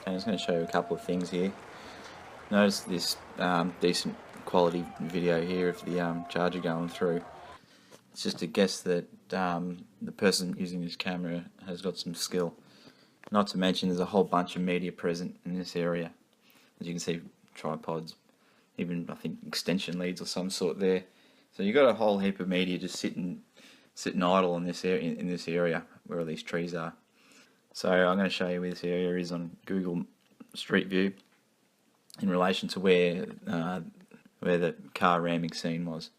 Okay, I'm just going to show you a couple of things here. Notice this decent quality video here of the charger going through. It's just a guess that the person using this camera has got some skill. Not to mention there's a whole bunch of media present in this area. As you can see, tripods, even I think extension leads or some sort there. So you've got a whole heap of media just sitting idle in this area where all these trees are. So I'm going to show you where this area is on Google Street View in relation to where the car ramming scene was.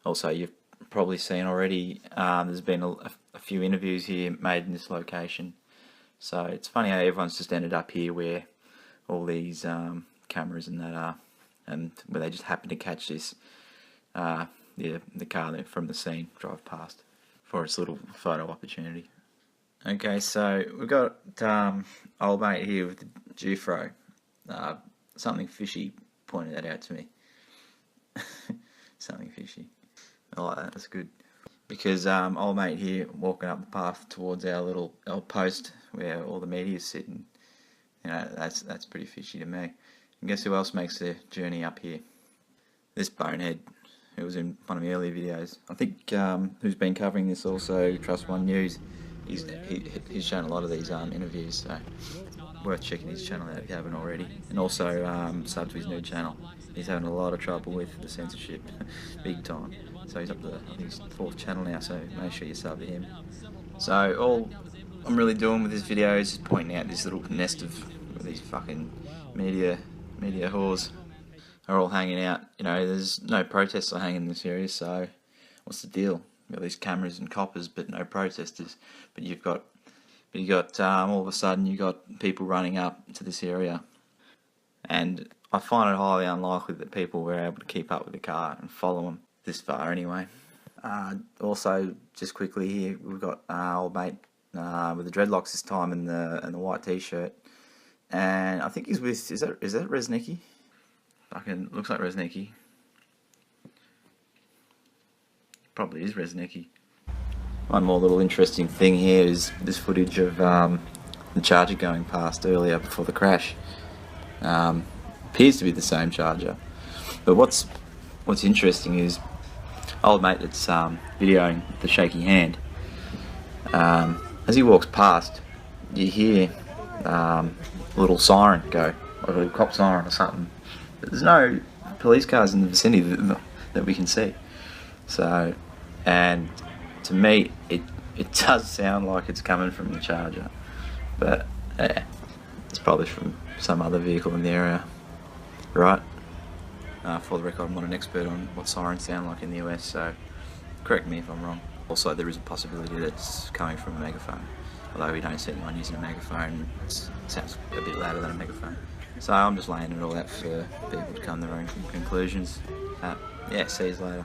Also, you've probably seen already, there's been a few interviews here made in this location. So it's funny how everyone's just ended up here where all these cameras and that are, and where they just happen to catch this, the car there from the scene drive past for its little photo opportunity. Okay, so we've got old mate here with the Jufro. Something fishy pointed that out to me. Something fishy. I like that, that's good. Because old mate here walking up the path towards our little post where all the media is sitting, you know, that's pretty fishy to me. And guess who else makes the journey up here? This bonehead who was in one of my earlier videos. I think who's been covering this also, Trust One News. He's shown a lot of these interviews, so worth checking his channel out if you haven't already. And also sub to his new channel. He's having a lot of trouble with the censorship, big time. So he's up to, I think, his 4th channel now, so make sure you sub to him. So all I'm really doing with this video is just pointing out this little nest of these fucking media whores are all hanging out. You know, there's no protests are hanging in this area, so what's the deal? You've got these cameras and coppers, but no protesters. But you got all of a sudden you got people running up to this area, and I find it highly unlikely that people were able to keep up with the car and follow them this far anyway. Also, just quickly here, we've got old mate with the dreadlocks this time and the white t-shirt, and I think he's with is that Reznicki? Fucking looks like Reznicki. Probably is Reznicki. One more little interesting thing here is this footage of the charger going past earlier before the crash. Appears to be the same charger, but what's interesting is old mate that's videoing the shaky hand. As he walks past, you hear a little siren go, or a little cop siren or something. But there's no police cars in the vicinity that we can see. So, and to me, it does sound like it's coming from the charger, but it's probably from some other vehicle in the area, right? For the record, I'm not an expert on what sirens sound like in the US, so correct me if I'm wrong. Also, there is a possibility that it's coming from a megaphone, although we don't see anyone using a megaphone. It sounds a bit louder than a megaphone. So I'm just laying it all out for people to come to their own conclusions. Yeah, see you later.